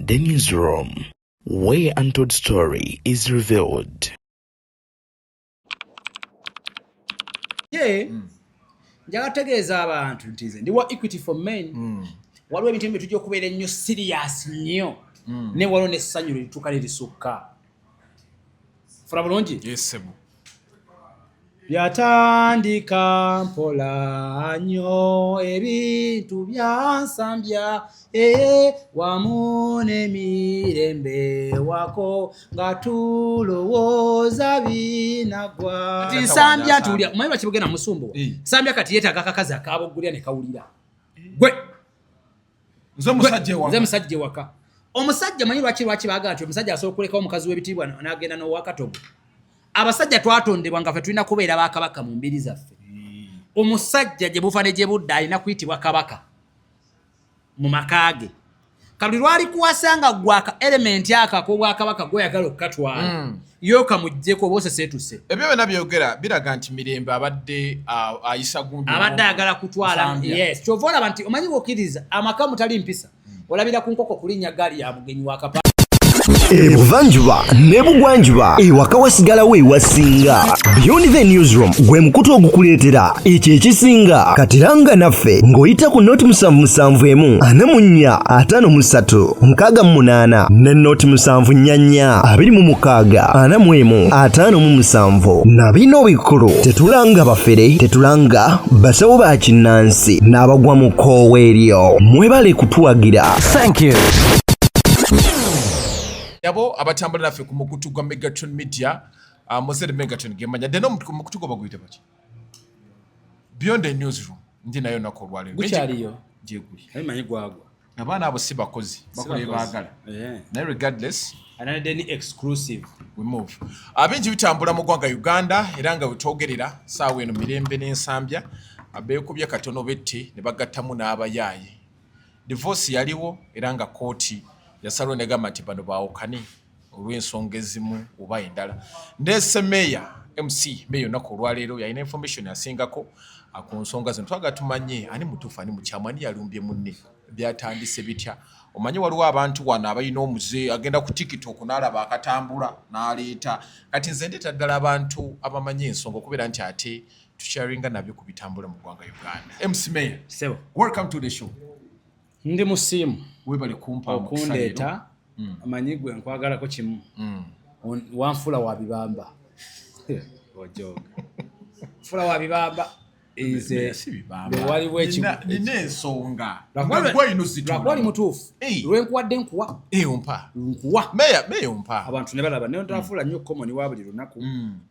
The Newsroom, where untold story is revealed. Njaga tegeeza abantu nti nze ndi wa Equity for Men. Waliwo ebintu ebyo tujja okubeera ennyo serious nnyo. Ne waliwo n'essanyu lituuka lirisukka. Funa bulungi? Yes, sebu. Byatandika mpola nnyo ebintu byansambya wamu n'emirembe wako nga tulowooza binagwa. Kati nsambya tulya omanyi bakibugenda musumbu. Nsambya kati yeetaaga akakazi akaboggulira ne kawulira. Gwe nze musajja ewaka. Omusajja manyi lwaki baagala nti omusajja asobola okulekawo omukazi w'ebitiibwa n'agenda n'owakatogo. Abasajja twatondebwa nga ffe tulina kubeera bakabaka mu mbiri zaffe. Omusajja gye bufa ne gye budda alina kuyitibwa kabaka mu makaage. Kati lwali kuwasanga gwaka elementi akako bwakabaka gweyagala okukatwala yoka mujjeko bose setuse. Ebyo byonna byogera biraga nti Mirembe abadde ayisa gundi abadde agala kutwala. Yes, kyova olaba nti omanyi bw'okkiriza amaka mutali mpisa olabira ku nkoko kulinnya gaali ya mugenyi wa kapa. Ebuvanjuba ne bugwanjuba ewaka wasigalawo ewasinga. Beyond the Newsroom gwe mukutu ogukuleetera ekyo ekisinga. Katiranga naffe ng'oyita ku noti 771 44 53 ne noti 744 26 45 na bino bikulu tetulanga bafere tetulanga basawo ba kinnansi n'abagwa mu koowa eryo. Mwebale kutuwagira. Thank you. Yabo abatambula naffe ku mukutu gwa Megatron Media, Mozere Megatron gemanya deno mukutu gwa baguyita baki. Beyond the Newsroom ndi nayo nako lwalero. Gukyaliyo je guli. Abimanyi gwagwa. Abaana abo si bakozi bakole baagala. Na regardless another any exclusive we move. Abinji bitambula mu gwanga Uganda era nga bitogerera saawe eno Mirembe n'ensambya abeekubye katono bette ne bagattamu n'abayaaye. Divorce yaliwo era nga kooti yasalwe ne gamba nti bano baawukane olw'ensonga ezimu oba endala. Ndese Meya MC Meyo nako olwaleero yalina information yasingako ku nsonga zino. Twaga tumanye ani mutuufu ani mukyamu ani yalumbye munne byatandise bitya. Omanyi waliwo abantu wano abalina omuze agenda ku TikTok n'alaba akatambula n'aleeta. Kati nze ndeeta ddala abantu abamanyi ensonga okubeera nti ate tusharinga nabyo ku bitambula mu ggwanga Uganda. MC Meya, Sebo, welcome to the show. Ndi musimu webale kumpa okundeeta amanyi gwe nkwagalako kimu wanfula wa bibamba. Ojoga fula wa bibamba ize waliwo n'ensonga lwakwali mutuufu lwenkuwadde nkuwa ompa nkuwa Meya ompa abantu ne balaba naye ntafula nnyo komoni wa buli lunaku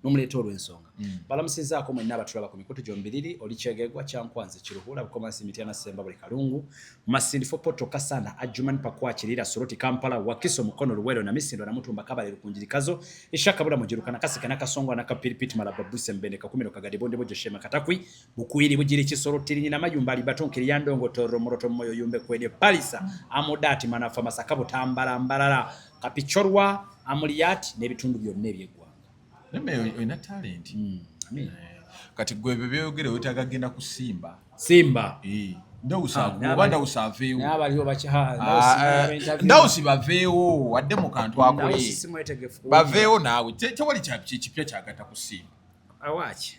n'omuleeta olw'ensonga. Balamusinzaako mwenna abatulaba ku mikutu gyombiriri oli Kyegegwa Kyankwanzi Kiruhura Bukomansi Mityana Semba buli Kalungu Masindifo Poto Kasana Ajumani Pakwa Kirira Soroti Kampala Wakiso Mukono Luwero na Misindo na Mutumba Kabale Lukunjirikazo Ishakabula Mujirukana Kasika na Kasongo na Kapiripiti Malababuse Mbende Kakumiro Kagadi Bonde Bojo Shema Katakwi Bukuiri Bujiri Kisoroti Nyina Mayumbali Batonkiri Yandongo Toro Moroto Moyo Yumbe Kwede Palisa Amodati Manafa Masakabo Tambala Mbalala Kapichorwa Amuliyati n'ebitundu byonna eby'eggwanga. Meya ina talent. Kati gwe byogere wetagagenda kusimba. Simba. Ndawusaveewo. N'abaliwo bakyaha. Ndawusibaveewo wadde mu kantu akole. Baveewo naawe. Tewali kipya kyagata kusimba. Awaki.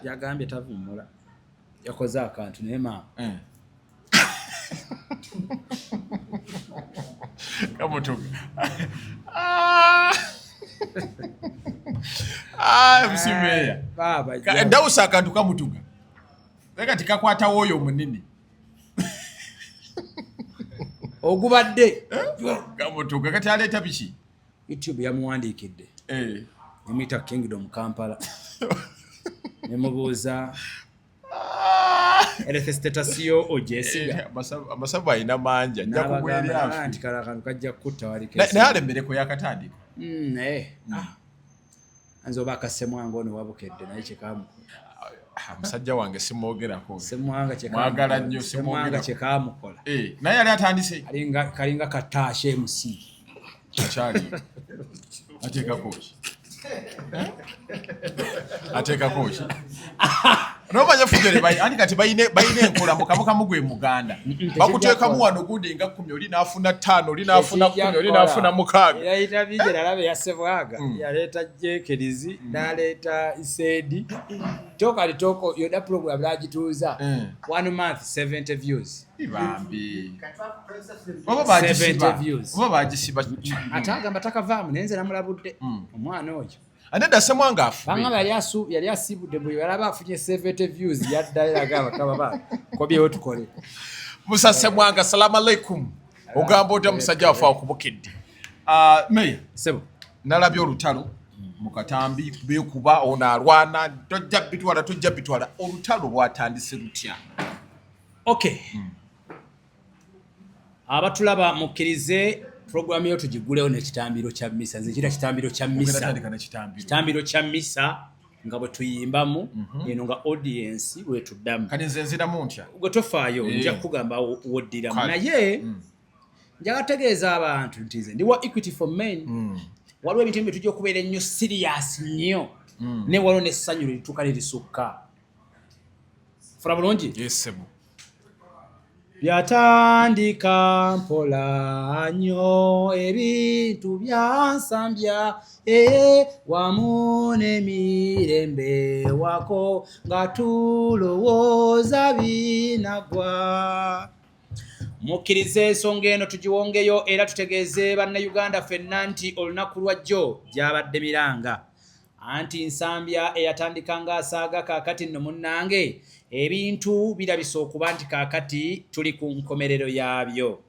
Yagambye tavummula. Yakoze akantu naye maama. Kamutuga. MC Meya. Baba. Ndawusa akantu kamutuga. Kati kakwatawo oyo omunene. Ogubadde. Kamutuga kati aleeta biki? YouTube yamuwandiikidde. Yamuyita Kingdom Kampala. Nemubuuza. Ele status yo ojesiga. Amasavu alina manja. Ajja kugwerera afu. Nti kala kantu kajja kutta wali kesi. Naye alembereko yakatandika. Anzo baka semwango ono wabukedde naye kyekamu. Musajja wange simwogerako. Semwanga kyekamu. Mwagala nnyo simwogerako. Kyekamu kola. Naye yali atandise. Kalinga katashe MC. Achali. Ateka kochi. Nomanya fugere ani kati bayine enkola mukamukamu gwe Muganda. Bakuteekamu wano gudi nga 10 oli naafuna 5 oli naafuna 10 oli naafuna 6. Yayita bijera labe yasebwaga yaleta jekerizi naleta isedi toko yoda program lagituuza 1 month 70 views. Ibambi. Baba bagisiba. Atagamba takavaamu nenze namulabudde omwana oyo. Anenda semwanga afu. Banga yali asibudde bwe yalaba afunye 70 views yaddaira agamba kababa kobyewo tukole. Musa semwanga salamu alaikum. Ogamba ota musajja wafa okubukidde. Meya sebo nalabye olutalo mukatambi bekuba ona alwana tojja bitwala olutalo lwatandise lutya. Okay. Abatulaba mukkirize program yo tugigulewo n'ekitambiro kya misa nze kira kitambiro kya misa kitambiro kya misa nga bwe tuyimbamu eno nga audience bwe tuddamu kati nze nziramu ntya gwe tofaayo nja kugamba woddiramu naye njaga tegeeza abantu nti nze ndi wa Equity for Men waliwo ebintu bye tujja okubeera ennyo serious nnyo ne waliwo n'essanyu lituuka lirisukka funa bulungi yesebo byatandika mpola nnyo ebintu byansambya wamu n'emirembe wako nga tulowooza binagwa. Mukkirize ensonga eno tugiwongeyo era tutegeeze bannayuganda ffenna nti olunaku lwajjo gyabadde miranga anti nsambya eyatandika ng'asaaga kaakati nno munnange ebintu birabisa okuba nti kaakati tuli ku nkomerero yaabyo.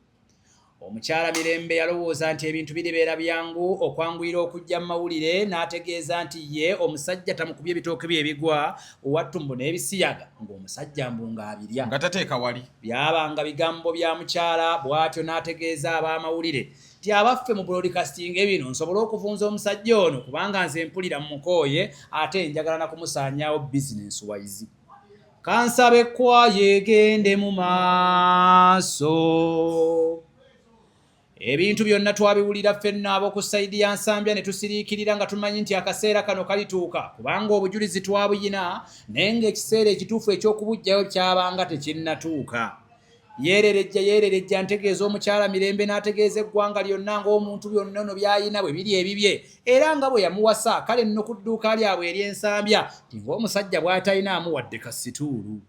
Omukyala Mirembe yalowooza nti ebintu biribeera byangu okwanguyira okujja mu mawulire n'ategeeza nti ye omusajja tamukubye ebitooke bye ebigwa owattumbo n'ebisiyaga ng'omusajja mbunga abirya nga tateeka wali byabanga bigambo bya mukyala bw'atyo n'ategeeza ab'amawulire ti abaffe mu broadcasting ebino nsobola okuvunza omusajja ono kubanga nze mpulira mu mukooye ate njagala na kumusaanyaawo business wise. Kansabe kwaye egende mu maaso ebintu byonna twabiwulira ffenna ab'oku sayidi ya nsambya ne tusiriikirira nga tumanyi nti akaseera kano kalituuka kubanga obujulizi twabuyina naye ng'ekiseera ekituufu eky'okubujjayo kyabanga tekinnatuuka. Yeererejja ntegeeza omukyala Mirembe n'ategeeza eggwanga lyonna ng'omuntu byonna no byayina bwe biri ebibye era nga bwe yamuwasa kale nno ku dduuka lyabwe ery'ensambya ti ng'omusajja bw'atalinaamu wadde kasituulu.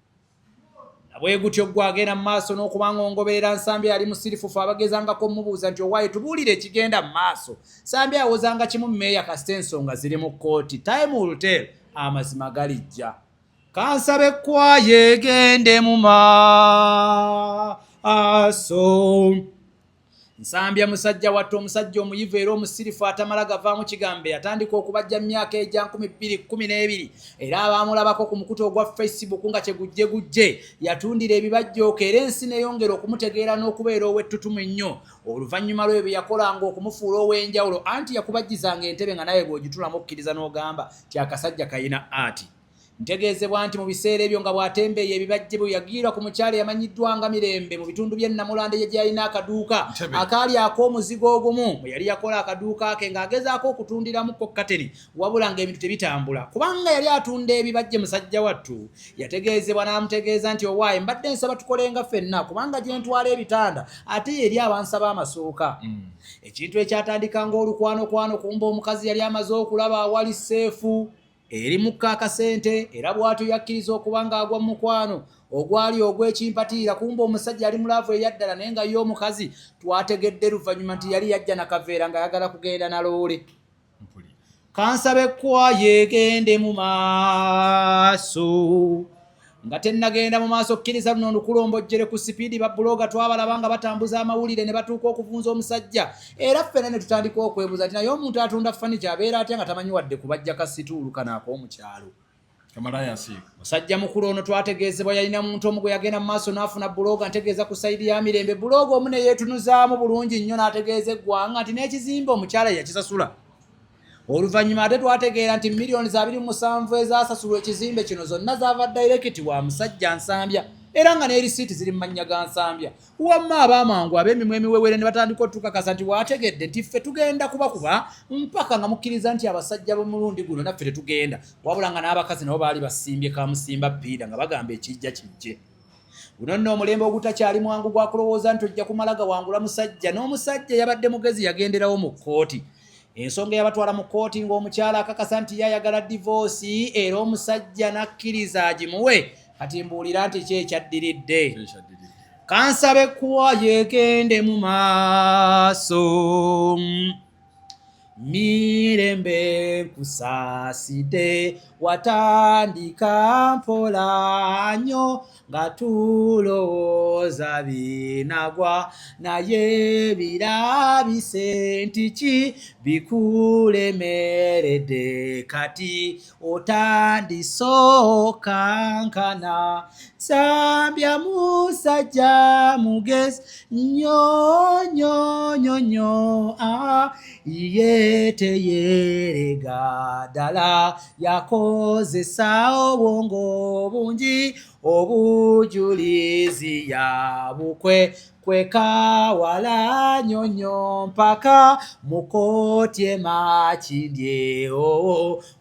Nabwe gutyo gwagenda mu maaso n'okubanga ongoberera nsambya yali musirifufu abagezangako mubuuza nti owaaye tubuulire ekigenda mu maaso. Nsambya awozanga kimu mmeeya kasita ensonga ziri mu kkooti. Time will tell, amazima galijja. Kansabe kwaye egende mu maaso. Nsambya musajja wattu omusajja omuyivu era omusirifu atamala gavaamu kigambe yatandika okubajja mu myaka egya 2012 era abaamulabako ku mukutu ogwa Facebook nga kyegujje yatundira ebibajjooka era ensi neyongera okumutegeera n'okubeera ow'ettutumu ennyo oluvannyuma lw'ebyo yakolanga okumufuula ow'enjawulo anti yakubajjizanga entebe nga nawe bw'ogitulamu okkiriza n'ogamba ti akasajja kayina ati. Ntegeezebwa nti mu biseera ebyo nga bw'atembeeya ebibajje bwe yagiirwa ku mukyala yamanyiddwa nga Mirembe mu bitundu by'e Namulande gye gyalina akaduuka akaali ak'omuzigo ogumu bwe yali yakola akaduuka ke ng'agezaako okutundiramuko kateni wabula ng'ebintu tebitambula kubanga yali atunda ebibajje musajja wattu. Yategeezebwa n'amutegeeza nti owaaye mbadde nsaba tukolenga ffenna kubanga gye ntwala ebitanda ate yeri abansaba amasooka. Ekintu ekyatandika ng'olukwanokwano kumba omukazi yali amaze okulaba awali seefu eri mukka akasente era bw'atyo yakkiriza okuba ng'agwa mu mukwano ogwali ogw'ekimpatiira kumba omusajja yali mulaavu eryaddala naye nga ye omukazi twategedde luvannyuma nti yali yajja nakaveera ng'ayagala kugenda na loole. Kansabe kwaye egende mu maaso nga tennagenda mu maaso kkiriza luno olukulombojjere ku sipiidi babbuloga twabalaba nga batambuza amawulire ne batuuka okuvunza omusajja era ffenna ne tutandika okwebuuza ti naye omuntu atunda fanica abeera atya nga tamanyi wadde kubajja kasituulu kano ak'omukyalo. Musajja mukulu ono twategeezebwa yalina muntu omu gwe yagenda mu maaso n'afuna buloga ntegeeza ku sayidi ya Mirembe buloga omu ne yeetunuzaamu bulungi nnyo n'ategeeza eggwanga nti n'ekizimbe omukyala yakisasula. Oluvannyuma ate twategeera nti miliyoni za 27 ezasasulwa ekizimbe kino zonna zaava direct wa musajja Nsambya era nga ne receipt ziri mmanya ga Nsambya wamma abamangu ab'emimwe emiwewere ne batandika otukakasa nti waategedde nti ffe tugenda kubakuba mpaka nga mukkiriza nti abasajja b'omulundi guno naffe tetugenda wabula nga n'abakazi nabo baali basimbye kamusimba bbiida nga bagamba ekijja kijje guno nno omulembe ogutakyali mwangu gwakulowooza nti ojja kumala gawangula musajja n'omusajja yabadde mugezi yagenderawo mu kkooti ensonga yabatwala mu kkooti ng'omukyala akakasa nti yayagala divorce era omusajja nakkiriza agimuwe kati mbuulira nti ki ekyaddiridde kansabe kuwa yegende mu maaso mirembe nkusaaside watandika mpola nnyo nga tulowooza binagwa naye birabise nti ki bikulemeredde kati otandisookankana Nsambya musajja mugezi nnyo nnyo nnyo nnyo ye teyerega ddala yakozesa obwongo bungi obujulizi yabukwe kwekawala nyonyo mpaka mukotie makindyewo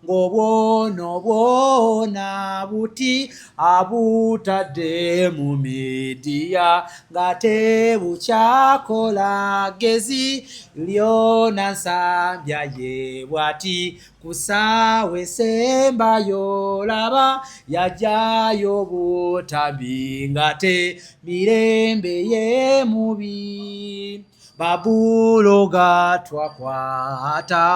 ng'obwono bwona buti abutadde mu midiya nga tebukyakola gezi lyona Nsambya ye bw'ati kusaawe sembayo laba yajjayo butambi nga te mirembe ye mubi babulo gatwakwata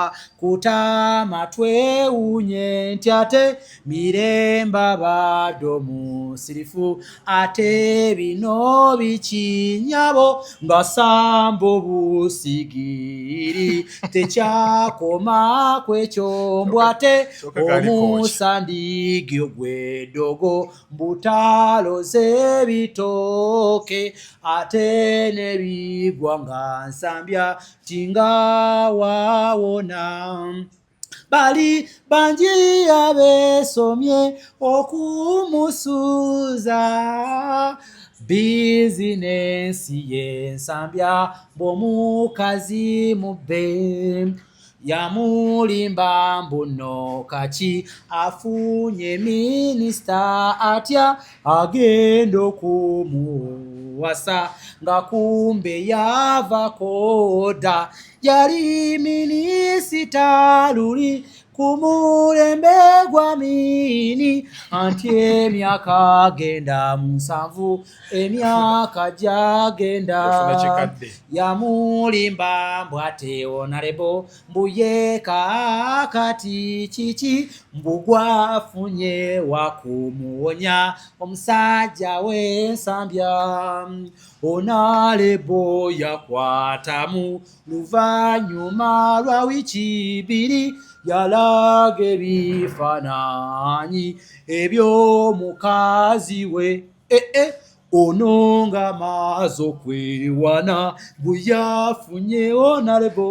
kutama twewunye nti ate miremba bado musirifu ate bino bikinyabo nga sambo busigiri tekyakoma kwekyombwate omusandigi ogw'eddogo mbutaloze bitooke ate nebigwa nga Nsambya tinga wawona bali banji abesomye okumusuuza bizinensi ye Nsambya bw'omukazi mubbe yamulimba mbuno kaki afunye minisita atya agenda okumuwasa nga kumbe yava koda yali minisita luli ku mulembe gwa Mini anti emyaka genda 7 emyaka gyagenda yamulimba mbwate onarebo mbuye kakati kiki mbugwafunye wakumuwonya omusajja we Nsambya onarebo yakwatamu luvanyuma lwa wiki 2 yalaga ebifaananyi eby'omukazi we ono nga amaze okwewana bweyafunye onarebo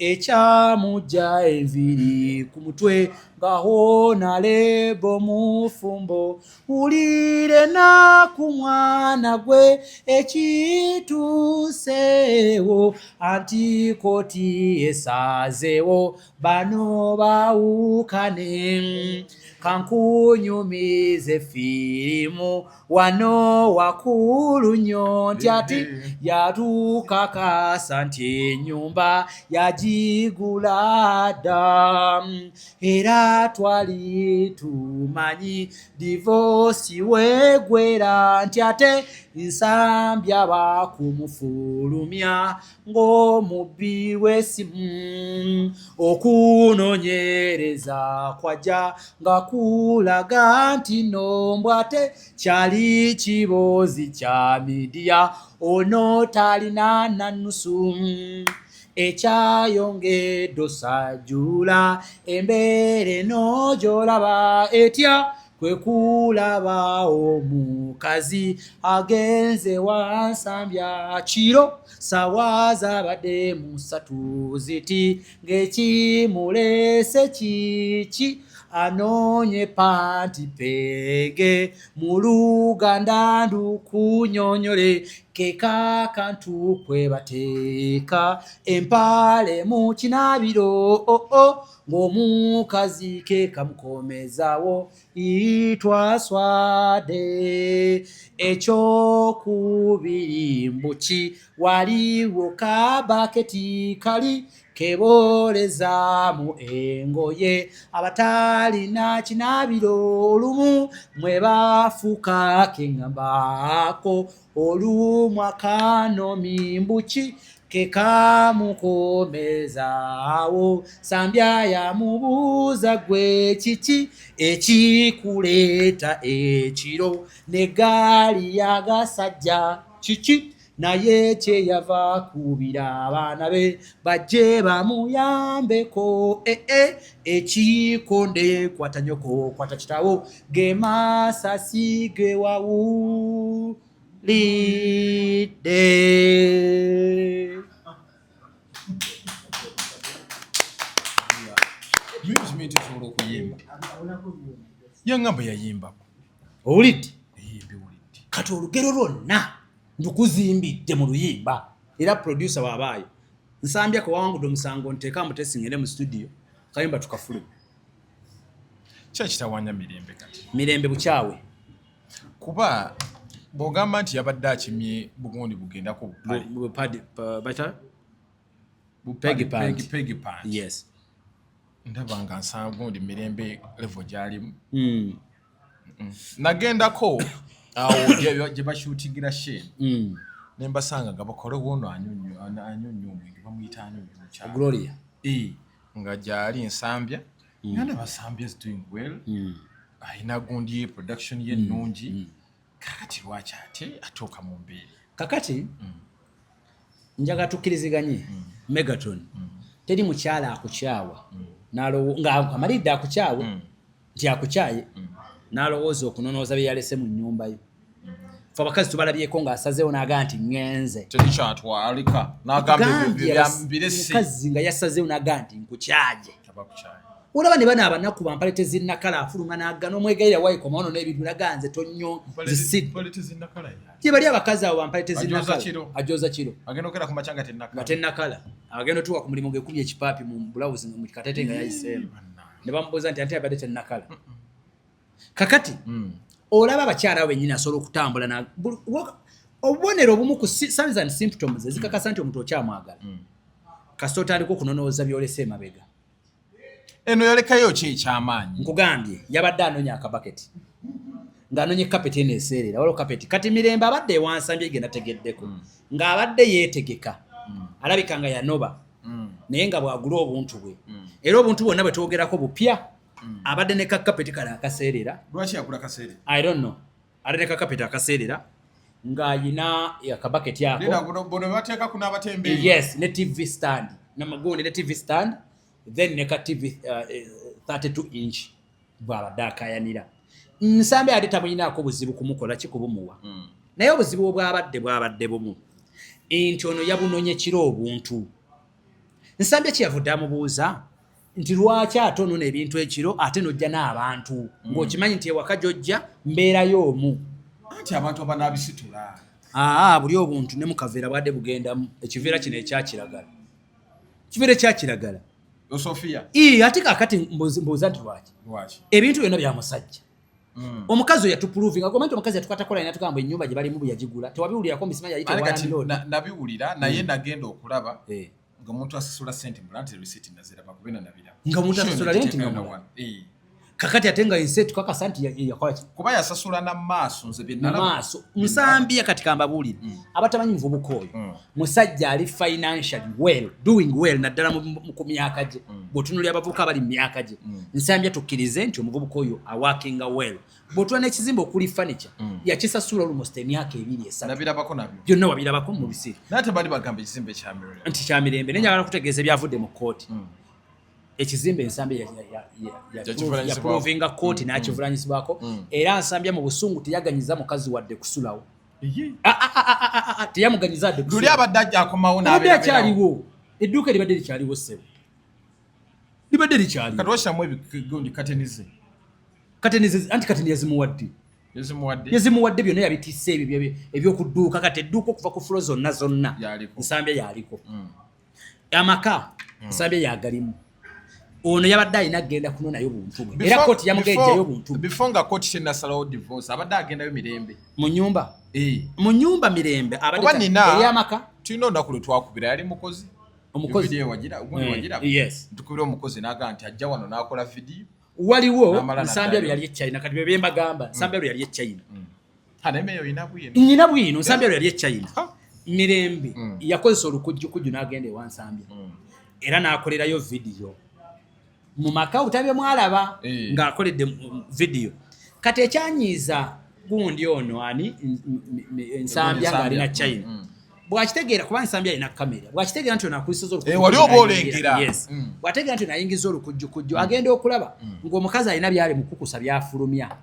ekyamugya enviri ku mutwe nga onarebo mufumbo wulire naku mwana gwe ekituuseewo antikoti esazeewo bano bawukane kankunyumize firimu wano wakulu nnyo nti ati yatukakasa nti ennyumba yagigula dda era twali tumanyi divorce wegwera nti ate Nsambya bakumufulumya ng'omubbi w'essimu okunoonyereza kwajja nga kulaga nti nombwate kyali kibozi kya midiya ono talina nanusu ekyayongedde osajjula embeera eno gy'olaba etya kwe kulaba omukazi agenze wa Nsambya kiro sawa zabadde 3 ziti ng'ekimulese kiki anonye panti pege mu Luganda ndukunyonyole keka kantu kwe bateeka empale mu kinabiro ng'omukazi keka mukomezawo itwa swade ekyokubiri mbuki waliwo kabaketi kali keboleza mu engoye abatalina kinabiro olumu mwe bafuka kengambako olumwakanomi mbuki kekamukomezawo Sambya yamubuuza gwe kiki ekikuleeta ekiro n'eggaali y'agasajja kiki naye kyeyava kubira abaana be bajje bamuyambeko ekikonde kwata nyoko kwata kitawo ge masasi ge wawulidde. Mimi sobola okuyimba yangamba yayimbako owulidde biwulidde kati olugero lwonna ndukuzimbidde mu luyimba era producer wabaayo Nsambya ko wawangudde omusango nteeka mutesingere mu studio kayimba tukafulu kyakitawanya mirembe kati mirembe bukyawe kuba bw'ogamba nti yabadde akimye bugundi bugendako Peggy Pant. yes ndaba nga nsangundi mirembe level gyalimu nagendako awo gye bashootingira Shane ne mbasanga nga bakole wono anyonyo omwenge bamuyita anyonyo Gloria nga gyali Nsambya ngana Basambya is doing well ayina gundi ye production ye nnungi kakati lwaki ate atuuka mu mbeera kakati njaga tukkiriziganye Megaton teri mukyala akukyawa nga amalidde akukyawe nti akukyaye n'alowooza okunonooza bye yalese mu nnyumba ye fe abakazi tubalabyeko ng'asazeewo n'agaa nti ŋŋenze terikyatwalika mukazi nga yasazeewo n'agaa nti nkukyaje olaba ne bano abanaku bampale tezinnakala afuluma n'agga n'omwegayira waayikoma ono n'ebintu nagaa nze tonyo gye bali abakazi abo bampale tezinnakala ajooza kiro nga tennakala agenda otuuka ku mulimu ng'ekubye ekipaapi mu bulawuzi mu katete nga yayiseemu ne bamubuuza nti ate yabadde tennakala kakati olaba abakyala bennyini asobola okutambula obubonero obumu ku signs and symptoms ezikakasa nti omuntu okyamwagala kasita otandika okunonooza byolesa emabega eno yalekayo ki ekyamaanyi nkugambye yabadde anoonya akabaketi ng'anoonya kapeti eno eseerera waliwo kapeti kati mirembe abadde ewansambye genda tegeddeko ng'abadde yeetegeka alabika nga yanoba naye nga bwagula obuntu bwe era obuntu bwonna bwe twogerako bupya abadde ne kakapeti kale akaseerera lwaki yagula kaseerera I don't know abadde ne kakapeti akaseerera ng'ayina akabaketi ako bono bateeka ku n'abatembeeyi yes ne TV stand namagundi ne TV stand then ne ka TV 32 inch bw'abadde akayanira Nsambya ate tamuyinaako buzibu kumukola kikubumuwa naye obuzibu bwabadde bumu nti ono yabunonye kiro obuntu Nsambya kyeyavudde amubuuza nti lwaki ate onona ebintu ekiro ate nojja n'abantu ng'okimanyi nti ewaka gyojja mbeerayo omu anti abantu abanaabisitula buli obuntu ne mukaveera bwadde bugendamu ekiveera kino ekyakiragala kiveera ekyakiragala Sofia ate kakati mbuuza nti lwaki ebintu byonna bya musajja omukazi oyo yatupuluvinga gomenti omukazi yatukwatakola ina tukamba ennyumba gye balimu bwe yagigula tewabiwulirako misimanya yayita nabiwulira naye nagenda okulaba ng'omuntu asasula sente mulanti receipt naziraba kubena nabira nga omuntu asasula renti nga kakati ate nga ense tukakasa nti yakola kuba yasasula na maaso nze byenalaba maaso Nsambya kati kambabuulire abatamanyi muvubuka oyo musajja ali financially well doing well naddala ku myaka gye bw'otunulira abavubuka abali mu myaka gye Nsambya tukkirize nti omuvubuka oyo awakinga well bw'otula n'ekizimbe okuli furniture yakisasula almost emyaka 2-3 nabirabako nabyo byonna wabirabako mu bisiri nate bali bagamba ekizimbe kyamirembe nti kyamirembe naye njagala kutegeeza ebyavudde mu kooti ekizimbe Nsambya yaprovinga kooti n'akivulanyisibwako era Nsambya mu busungu teyaganyiza mukazi wadde kusulawo teyamuganyiza wadde luli abadde ajja akomawo n'abeerakyaliwo edduuka eribadde likyaliwo ssebo libadde likyali katwashamu ebigundi katenize anti kateni yazimuwadde byonna yabitisse ebyo ebyokudduuka kati edduuka okuva ku fulo zonna Nsambya yaliko amaka Nsambya yagalimu ono yabadde alina agenda kunonayo buntu bwe era kooti yamugejayo buntu before nga kooti tenasalawo divorce abadde agendayo mirembe mu nyumba mirembe abadde amaka tulina olunaku lwe twakubira yali mukozi omukozi wagira yes tukubira omukozi n'aga nti ajja wano n'akola video waliwo Nsambya bwe yali e China kati bye mbagamba Nsambya bwe yali e China hanemeyo nyina bwino Nsambya bwe yali e China mirembe yakozesa olukujjukujju n'agenda ewa Nsambya era n'akolerayo video mu maka utabye mwalaba ng'akoledde video kati ekyanyiiza gundi ono ani Nsambya ng'alina China bwakitegeera kuba Nsambya alina kamera bwakitegeera nti onakulisoza olukujjukujju wali oba olengera bwategeera nti onayingiza olukujjukujju agenda okulaba ng'omukazi alina byali mukukusa byafulumya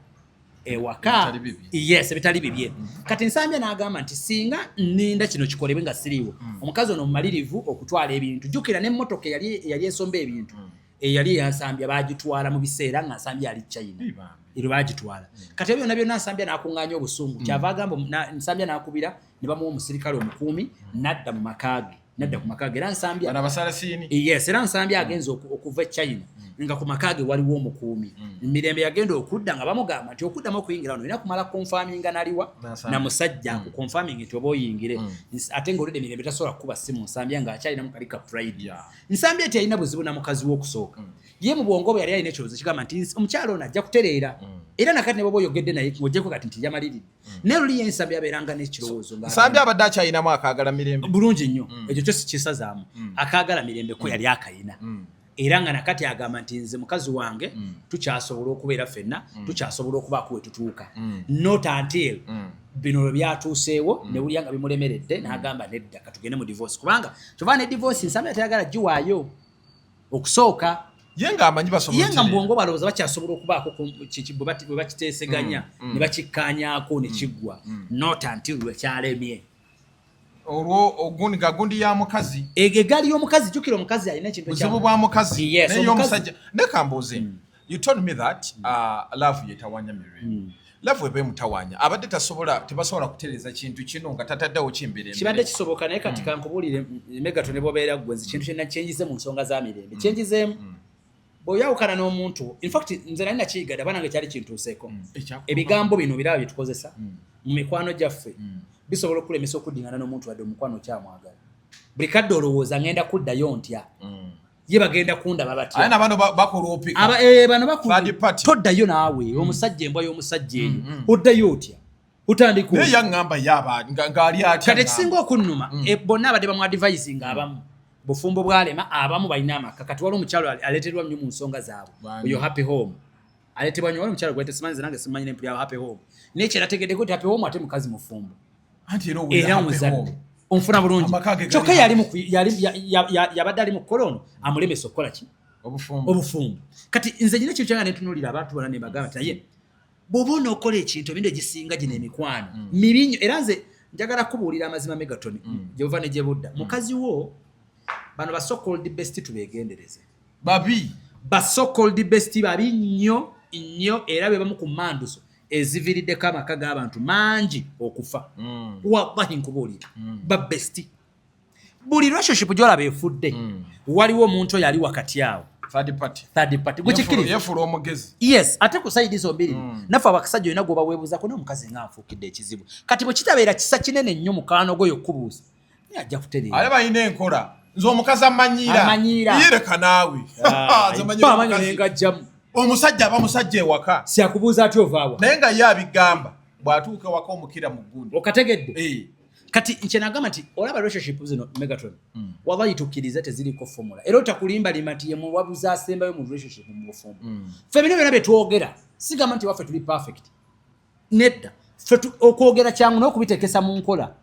ewaka bitali bibye kati Nsambya n'agamba nti singa nninda kino kikolebwe nga siriiwo omukazi ono mumalirivu okutwala ebintu jjukira n'emmotoka yali esomba ebintu eyali ya Nsambya bagitwala mu biseera nga Nsambya ali China ero bagitwala kati byonna Nsambya n'akuŋŋaanya obusungu kyava agamba Nsambya n'akubira ne bamuwa omusirikale omukuumi nadda ku makage era Nsambya era Nsambya agenza okuva e China nga ku makage waliwo omukuumi mirembe yagenda okudda nga bamugamba nti okuddamu okuyingira wano olina kumala konfaminga naliwa na musajja ku confirming nti oba oyingire ate ng'oludde mirembe tasobola kukuba simu Nsambya ng'akyalina mu kalika Friday Nsambya teyalina buzibu na mukazi w'okusooka ye mu bwongo bwe yali alina ekirowoozo kigamba nti omukyalo ono ajja kutereera era nakati ne bwoba oyogedde naye ng'oggyeko kati nti yamaliridde naye luli ye Nsambya abeeranga n'ekirowoozo Nsambya abadde akyalinamu akaagala mirembe bulungi nnyo ekyo kyo sikisazaamu akaagala mirembe ko yali akayina era nga nakati agamba nti nze mukazi wange tukyasobola okubeera ffenna tukyasobola okubaako we tutuuka not until bino lwe byatuuseewo ne bulya nga bimulemeredde n'agamba nedda katugende mu divorce kubanga kyova ne divorce Nsambya tayagala giwaayo okusooka ye nga amanyi basobola ye nga mbwongo balowooza bakyasobola okubaako bwe bakiteeseganya ne bakikkaanyaako ne kiggwa not until lwe kyalemye olwo ogundi ya mukazi egali y'omukazi jukira omukazi alina ekintu buzibu bwa mukazi naye y'omusajja nekambuuze you told me that love yetawanya mirembe love ebe mutawanya abadde tebasobola kutereeza kintu kino nga tataddewo kimbirembe kibadde kisoboka naye kati kankubuulire Megaton ne bwobeera gwenzi kintu kyonna kyenjize mu nsonga za mirembe kyenjizeemu bw'oyawukana n'omuntu in fact nze nali nakiyigadde abanange kyali kintuuseeko ebigambo bino biraba bye tukozesa mu mikwano gyaffe bisobola okulemesa okuddingana n'omuntu wadde omukwano kyamwagala buli kadde olowooza ngenda kuddayo ntya ye bagenda kundaba batya bano bakolopika bano toddayo naawe omusajja embwa y'omusajja eyo oddayo otya utandika naye yaŋŋamba yaba ng'ali atya kati ekisinga okunnuma bonna abadde bamu advice ng'abamu bufumbo bwalema abamu balina amaka kati wali omukyalo aleeterwa nnyo mu nsonga zaabwe oyo happy home aleetebwa nnyo wali omukyalo gwete simanyize nange simanyi n'empuli yawo happy home naye kyerategeddeko nti happy home ate mukazi mufumbo era muzadde onfuna bulungi kyokka yabadde ali mu kolono amulemesa okukola ki obufumbo kati nze nyina ekintu kyanga netunuulira abantu bonna ne bagamba nti naye bw'oba onookola ekintu ebintu egisinga gino emikwano mibi nnyo era nze njagala kubuulira amazima Megaton gye buva ne gye budda mukazi wo bano ba so called best tubeegendereze ba so called best babi nnyo era be bamu ku manduso eziviiriddeko amaka g'abantu mangi okufa wallahi nkubuulira ba best buli relationship gy'olaba efudde waliwo omuntu oyo ali wakati awo third party yefula omugezi yes ate ku sayidi zo mbiri naffe abakasajja olina gwoba weebuuzako n'omukazi nga nfuukidde ekizibu kati bwe kitabeera kisa kinene nnyo mukaano gwe okubuuza naye ajja kutereera ale balina enkola nze omukazi amanyiira yereka naawe amanyi nengajjamu omusajja aba musajja ewaka siakubuuza ati ovaawa naye nga ye abigamba bw'atuuka ewaka omukira mu gundi okategedde kati nche nagamba nti olaba relationship zino Megaton wallahi tukkirize teziriko formula era otakulimbalima nti ye muwabuza asembayo mu relationship mu bufumbo ffe bino byonna byetwogera sigamba nti waffe tuli perfect nedda ffe okwogera kyangu n'okubiteekesa mu nkola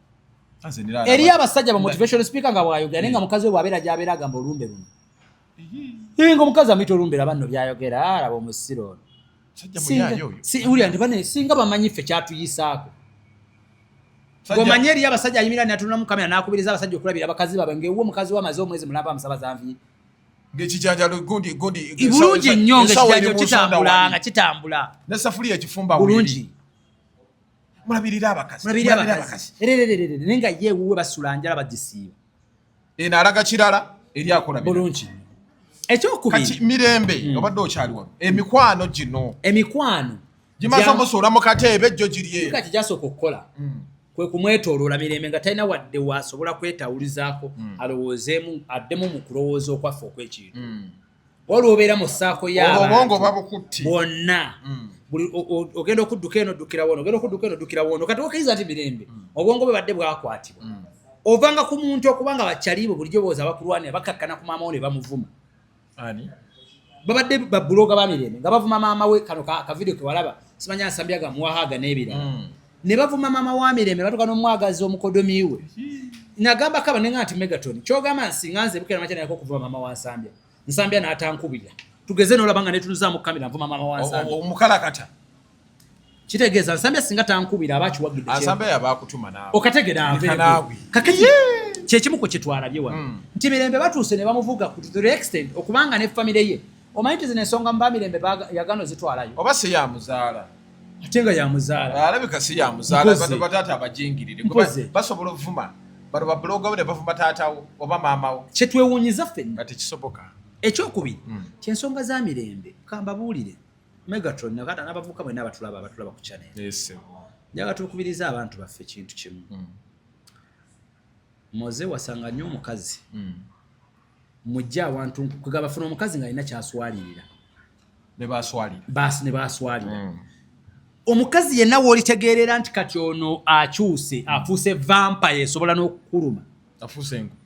eri abasajja ba motivation speaker nga bwayogera naye nga mukazi we bwabeera gy'abeera agamba olumbe luno nga omukazi amuyita olumbe laba nno byayogera alaba omusiro ono singa bamanyi ffe kyatuyisaako gomanye eri abasajja ayimira n'atunula mu kamera n'akubiriza abasajja okulabira abakazi baabwe ng'ewuwo omukazi w'amaze omwezi mulamba amusaba zanviiri Ngekijanjalo gundi ibulungi nnyo ng'ekijanjalo kitambula ne safuriya ekifumba bulungi mulabirira abakazi nenga ye wuwe basula njala bagisiiba eno alaga kirala eri akola bulungi ekyokubiri kati mirembe obadde okyali wano emikwano gino gimaze omusuula mu kateebe ejjo giri kati gyasooka okukola kwe kumwetooloola mirembe nga talina wadde wasobola kwetawulizaako alowoozeemu addemu mu kulowooza okwaffe okw'ekintu waliwo obeera mu ssaako y'obongo babukutti bonna ogenda okudduka eno oddukira wono ogenda okudduka eno oddukira wono kati okiriza nti mirembe obwongo bwe badde bwakwatibwa ovanga ku muntu okubanga bakyaliibwe bulijjo booza bakulwanira bakakkana ku maama wo ne bamuvuma babadde babuloga ba mirembe nga bavuma maama we kano akavidiyo ke walaba simanya nsambya gamuwahaaga n'ebirala ne bavuma maama wa mirembe batuka n'omwagazi omukodomi we nagamba kaba nenga nti Megaton kyogamba nsinga nze bukera makyana yako kuvuma maama wa nsambya n'atankubira tugeze n'olabanga netunuzaamu kamera nvuma maama wa nsambya omukalakata kitegeeza nsambya singa tankubira abakiwagidde nsambya yabakutuma naawe okategera aveewo kakati kyekimu ku kitwalabye wano nti mirembe batuuse ne bamuvuga ku the extent okubanga ne famire ye omanyi nti zino ensonga mba mirembe yagano zitwalayo oba si yamuzaala ate nga yamuzaala alabika si yamuzaala bano bataata abajingirire basobola ovuma bano babuloga ne bavuma taatawo oba maamawo kyetwewuunyiza ffenna nga tekisoboka ekyokubiri kyensonga za mirembe kambabuulire Megaton nakata n'abavubuka bwenna abatulaba ku channel njaga tukubiriza abantu baffe ekintu kimu moze wasanga nnyo omukazi mujja awantu kugaba funa omukazi nga alina kyaswalirira ne baswalira ne baswalira omukazi yenna woolitegeerera nti kati ono akyuse afuuse vampire esobola n'okukuluma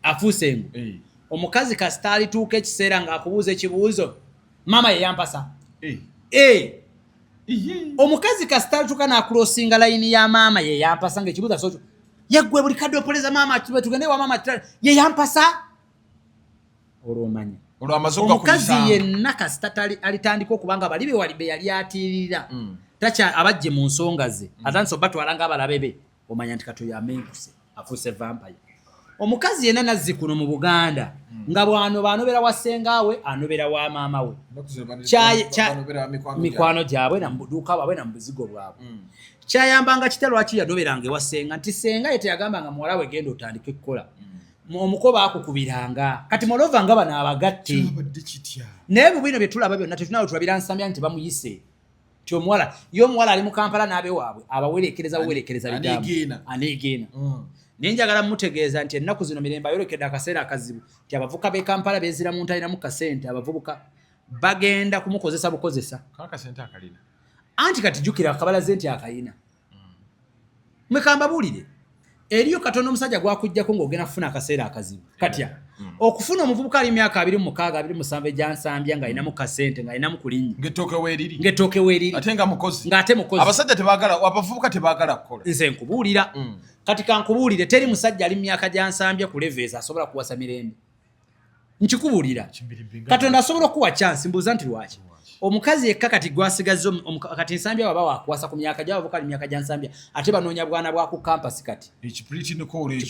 afuuse engu omukazi kasita alituuka ekiseera ng'akubuuza ekibuuzo maama ye yampasa omukazi kasita alituuka n'akulosinga layini ya maama ye yampasa ng'ekibuuzo asookyo yeggwe buli kadde opoleza maama tugende wa maama ye yampasa olwomanya omukazi yenna kasita alitandika okubanga bali be yali atiirira takya abajje mu nsonga ze atandise obatwala ng'abalabe be omanya nti katoyo amenkuse afuuse vampire omukazi yenna nazzi kuno mu Buganda nga bw'anobera wa ssengaawe anobera wa maama we mikwano gyabwe na mubuduuka bwabwe na mubuzigo bwabwe kyayambanga kita lwaki yanoberanga ewa ssenga nti ssenga ye teyagambanga muwala we genda otandika ekkola omukoba akukubiranga kati molova nga bano abagatte naye bubino bye tulaba byonna tetunaawe tulabira nsambya nti bamuyise ti omuwala ye omuwala ali mu Kampala n'abe waabwe abawerekereza bigambo aneegeena naye njagala mutegeeza nti ennaku zino mirembe ayolekedde akaseera akazibu nti abavuka b'e Kampala beezira mu ntalinamu kasente abavubuka bagenda kumukozesa bukozesa anti kati jjukira akabalaze nti akayina mwekambabuulire eriyo katono omusajja gwakujjako ng'ogenda kufuna akaseera akazibu katya okufuna omuvubuka ali myaka 26 27 egyansambya ng'alinamu kasente ng'alinamu kulinnya ng'ettooke weeriri ng'ate mukozi abasajja tebaagala abavubuka tebaagala kukola nze nkubuulira kati kankubuulire teri musajja ali myaka gyansambya ku leveza asobola kuwasa mirembe nkikubuulira Katonda asobola okuwa chance mbuuza nti lwaki omukazi yekka kati gwasigazza kati nsambya baba wakuwasa ku myaka gy'abavubuka ali myaka gyansambya ate banoonya bwana bwa ku campus kati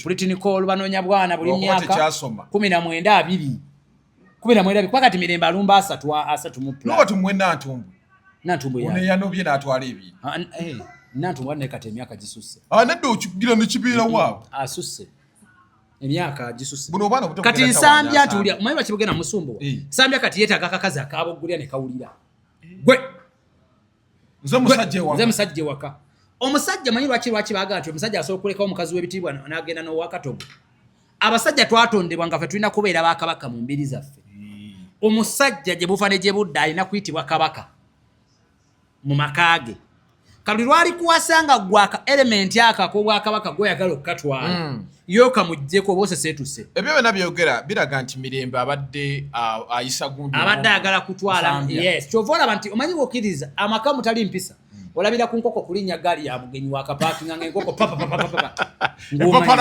Purity Nicole banoonya bwana buli myaka 19 kwa kati mirembe alumba asatu mu plan n'oba tumwenna nantumbu ya yanobye n'atwala ebintu nantumbu ne kati emyaka gisusse nedda okigira nekibeera waawe asusse emyaka gisusse kati nsambya tulya omanyi bakibugenda musumbu nsambya kati yeetaaga akakazi akaabogulya ne kawulira gwe nze musajja waka omusajja manyi lwaki baagala nti omusajja asobola okulekawo omukazi w'ebitiibwa n'agenda n'owakatogo abasajja twatondebwa nga ffe tulina kubeera bakabaka mu mbiri zaffe omusajja gye bufa ne gye budda alina kuyitibwa kabaka mu makaage kabuli lwali kuwasanga gwaka element akakobwakabaka gweyagala okukatwala yoka mujjeko oba setuse ebyo byonna byogera biraga nti mirembe abadde ayisa gundi abadde agala kutwala yes kyova olaba nti omanyi bwokiriza amaka mutali mpisa olabira ku nkoko kulinnya gaali ya mugenyi wakapakinga ng'enkoko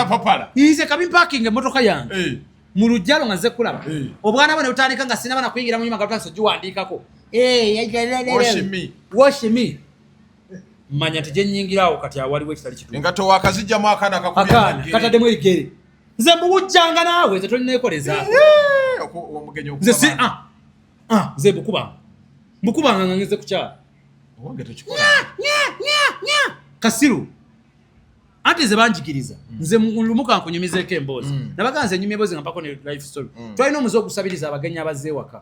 papala ize kabi parking emmotoka yange mu lujjalo nga nze kulaba obwana bwe ne butandika nga sinaba na kuyingira mu nyuma nga tutandise ogiwandiikako woshimi manya tejenyingirawo kati awaliwo ekitali kitu engato wakazijjamu akana kataddemu erigere nze mbuwujjanga naawe nze tolineekoleza omugenyi nze si nze bukubanga nga ngeze kukyala wange tukikola Kasiru ate ze banjigiriza nze lumuka nkunyumizeeko emboozi nabaga nze nyumya emboozi nga mpako ne life story twalina omuze ogusabiriza abagenyi abazze ewaka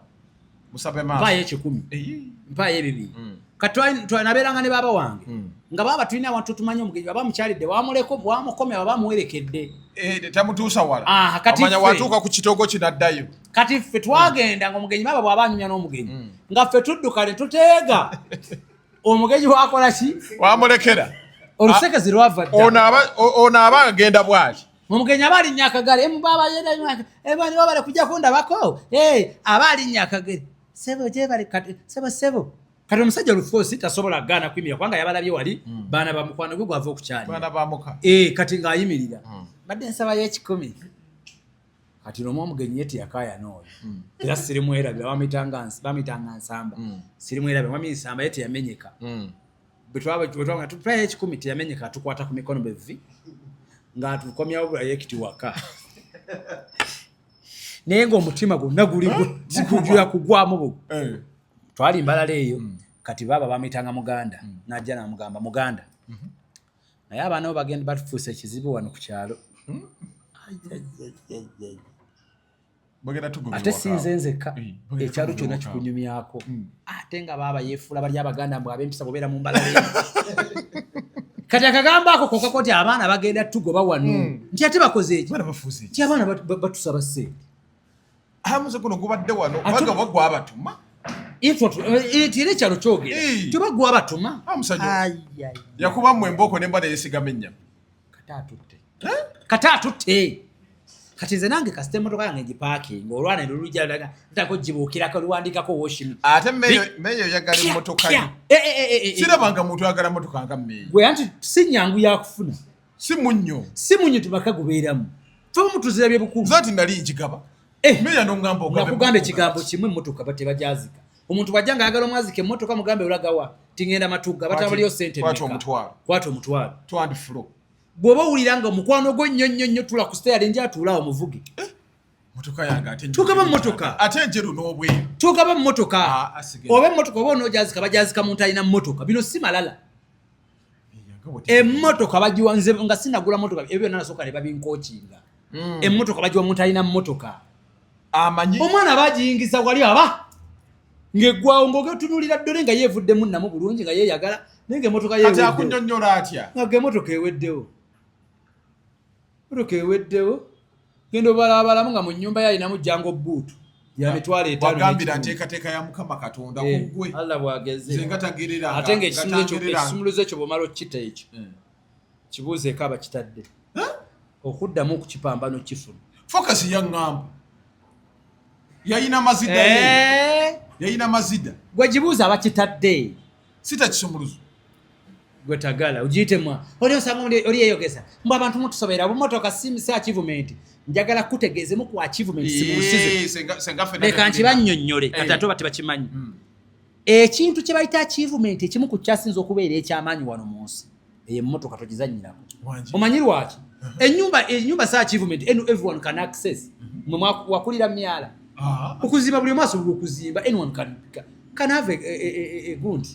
musabe maaso mpaayo 10 mpaayo 2 twanabeeranga ne baaba wange nga baba tulina abantu tumanyi omugenyi baba mukyalidde wamukomya baba muwerekedde tamutuusa wala amanya watuuka ku kitogo kinaddayo kati ffe twagenda nga omugenyi baba bw'aba anyumya n'omugenyi nga ffe tudduka ne tuteega omugenyi wakola ki wamulekera olusekezi lwava dda ono aba agenda bwati omugenyi aba alinnya akagale baba yenda ebani babale kujja kundabako aba alinnya akagale sebo gyebale kati sebo kati omusajja olufuusi tasobola gaana kuyimira kubanga yabalabye wali baana bamukwano gwe gwava okukyali kati ng'ayimirira badde nsabayo 10 kati nomu omugenyi ye teyakaaya n'oyo era sirimwerabira bamitanga nsamba sirimwerabira wami nsamba ye teyamenyeka bwetwabanga tupayo 10 teyamenyeka tukwata ku mikono bevi nga tukomyawo bulayo ekiti waka naye ng'omutima gwonna guli gujula kugwamu bugu twali mbalala eyo kati baba bamitanga muganda najja namugamba muganda naye abaana bo bagenda batufuusa ekizibu wano ku kyalo ate sinze nzekka ekyalo kyonna kikunyumyako ate nga baba yeefuula bali abaganda mbwe ab'empisa bobeera mu mbalala eyo kati akagamba ako kokakoti abaana bagenda tugoba wano nti ate bakoze eki nti abaana batusaba ssente amuze guno gubadde wano baga bagwa abatuma era ekyalo kyogera tebagwa abatuma yakuba mu emboko nembala yesigama ennyama kati atutte kati nze nange kasita emmotoka yange ngipaakinga olwana lulujja ntako gibuukirako luwandikako woshimi ate meeyo yagala emmotoka sirabanga muntu ayagala mmotoka nga meeyo gwe anti si nnyangu yakufuna si munnyo tubaka gubeeramu fe mutuzira byebukulu zati nali njigaba meeyo n'ongamba nakugamba ekigambo kimu emmotoka batebajazika omuntu bwajja nga ayagala omwazika emmotoka mugambe olagawa tingenda matugga batabaliyo sente kwata omutwalo twandifuro bw'oba owulira nga omukwano gwo nnyonnyo tula ku steyali nja atuulaawo muvuge motoka yange ate tukaba mmotoka ate njeru n'obweru tukaba mmotoka oba emmotoka oba onoojazika bajazika muntu alina mmotoka bino si malala emmotoka bagiwa nze nga sinagula mmotoka ebyo byonna nasooka ne babinkookinga emmotoka bagiwa muntu alina mmotoka amanyi omwana bagiyingiza wali aba ng'eggwawo ng'ogetunulira ddole nga yeevudde munnamu bulungi nga yeeyagala naye ng'emmotoka yeeweddewo ati akunnyonnyola atya nga emmotoka eweddewo genda obalabalamu nga mu nnyumba ye alinamu jango bbuutu ya mitwalo 5 wagambira nteekateeka ya mukama katonda kuggwe Allah bwageze nze nga tagereranga ate ng'ekisumuluzo ekyo bw'omala okkita ekyo kibuuzeeko abakitadde okuddamu okukipambano kifuna fokasi yaŋŋamba yayina mazida gwe gibuuza abakitadde sitakisumuluzo gwe tagala ogiyitemwa oli osanga oli yeyogeza mbu abantu mutusobera bumotoka si achievement njagala kutegeezemu ku achievement simusize leka nkibannyonnyole kati ate oba tebakimanyi ekintu kye bayita achievement ekimu ku kyasinza okubeera ekyamaanyi wano mu nsi eyo emmotoka togizannyirako omanyi lwaki ennyumba si achievement everyone can access mwe wakulira myala okuzimba buli maaso buli okuzimba anyone can have a good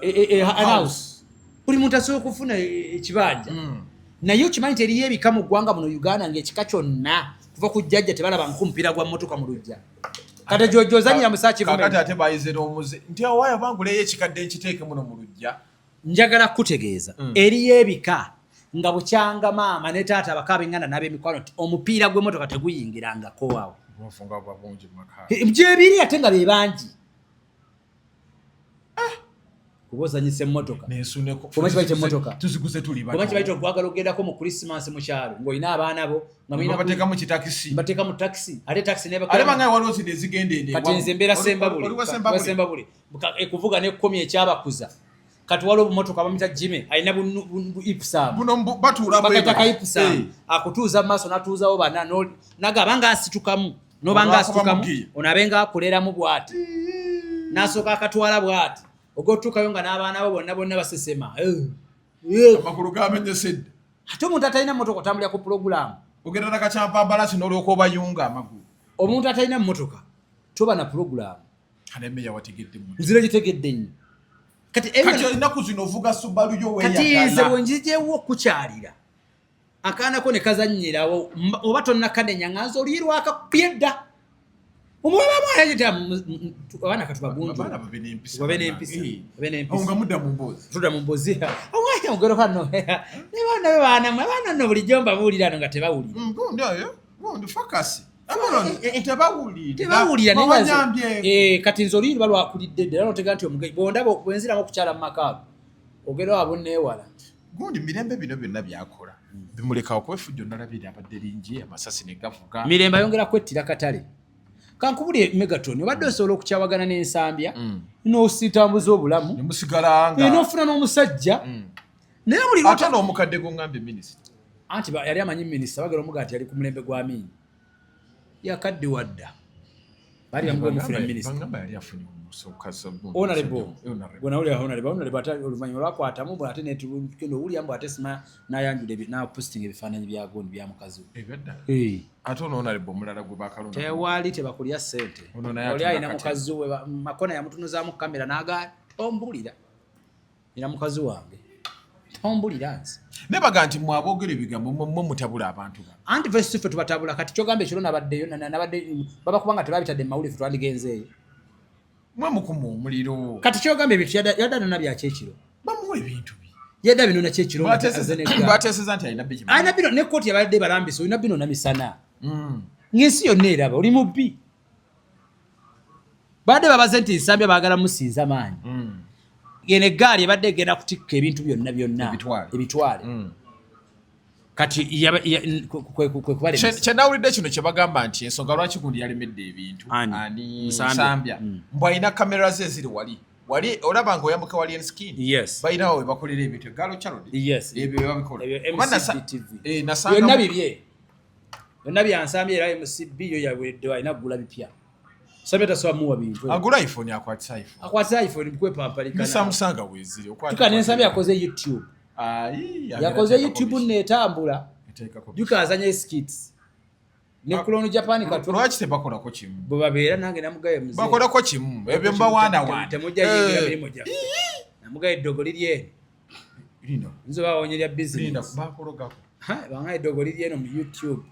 a house buli muntu asobola okufuna ekibanja naye okimanyi teriyo ebika mu ggwanga muno Uganda ng'ekika kyonna kuva ku jjajja tebalaba nkumupiira gwa mmotoka mu lujja kati gyozanyira mu saaki kakati ate bayizera omuze nti awaya banguleyo ekikadde nkiteeke muno mu lujja njagala kutegeeza eriyo ebika nga bukyanga maama ne taata abakaabenganda n'ab'emikwano nti omupiira gw'emmotoka teguyingirangako waawo gyebiri ate nga be bangi kuba ozanyisa emmotoka oba kibayita emmotoka oba kibayita okwagala ogendako mu krisimansi mu kyalo ng'olina abaana bo bateeka mu kitakisi bateeka mu takisi ate takisi kati nze mbeera sembabule ekuvuga n'ekkomi ekyabakuza kati waliwo obumotoka bamita jime alina ipusabakataka ipusaamu akutuuza mu maaso natuuzawo bana nagaba nga asitukamu nobanga asitukamu onabenga akoleramu bw'ati n'asooka akatwala bw'ati ogotuukayo nga n'abaana bo bonna basesema amakulu gamenyesedde ate omuntu atalina mmotoka otambulira ku pulogulaamu ogenda nakakyampa mbalasi n'olyoka obayunga amagulu omuntu atalina mmotoka toba na program anemeya wategedde mu nzira gitegedde nnyo kati ennaku zino ovuga Subaru yo kati nze bwenjijewo okukyalira akaanako ne kazannyirawo oba tonna kanenya nganza oluyirwa akapyedda omulaba mwayita abaana katubagunju babe n'empisa nga mudda mu mbozi tuda mu mbozi omwanya ogero kano ne baana be abaana nno bulijjo mbabuulira no nga tebawulira gundi focus tebawulira kati nze oluyirwa lwakulidde ddala notega nti omugeyi bondaba bwenziramu okukyala mu makaago ogero abo neewala gundi mirembe bino byonna byakola bimulekawo kuba effujjo nalabira abadde lingi amasasi ne gavuga mirembe ayongera kwettira katale kankubuli Megaton obadde osobola okukyawagana n'ensambya n'ositambuza obulamu nemusigalanga n'ofuna n'omusajja naye buli ate n'omukadde gongambye minisita anti yali amanyi minisita bagala omuga nti yali ku mulembe gwa Amin yakadde wadda bali bamugwe mufuna minisita honorable ate oluvannyuma lwakwatamu bwe ate netugenda owulyamu ate sima nayanjula napostinga ebifaananyi bya gondi bya mukazi we ate ono honorable omulala gwe bakalonda tewali tebakulya ssente oli alina mukazi we makona yamutunuzaamu kamera n'aga tombulira ina mukazi wange tombulira nzi nebaga nti mwaboogera ebigambo mutabula abantu anti ffe ffe tubatabula kati kyogamba ekiro nabaddeyo babakubanga tebabitadde mu mawulire ffe twandigenzeeyo mwe mukuma omuliro kati kyogamba ebintu yadda nona byakyekiro bamuwa ebintu yadda bino nakyekiro bateeseza nti alina bino ne kooti yabadde balambisa olina bino na misana ng'ensi yonna eraba oli mubbi badde babaze nti nsambya baagala musinza maanyi eno eggaali ebadde egenda kutikka ebintu byonna ebitwale kati kyenawulidde kino kyebagamba nti ensonga lwaki gundi yalemedde ebintu ani nsambya mbw alina kamera ze ziri wali olaba nga oyambuka wali enskin balinawo we bakolera ebintu egalo kyalodi ebyo webabikola byonna bibye byonna byansambya era MCB yo yawereddewo alina kugula bipya Sabia tasoba muwa bintu. Agula iPhone yakwatisa iPhone. Akwatisa iPhone bikwe pampalika. Ni Samsung wezire okwatisa. Tukanensambya yakoze YouTube. Yakoze YouTube netambula. Dukazanya skits. Ne kulono Japan katu. Lwaki tebakola ko kimu. Bo babeera nange namugaye muzee. Bakola ko kimu. Ebyo mbawana. Temujja yingira mirimo gya. Namugaye dogoli lye. Lino. Nzo baonyerya business. Lino bakologa. Bangaye dogoli lye mu YouTube.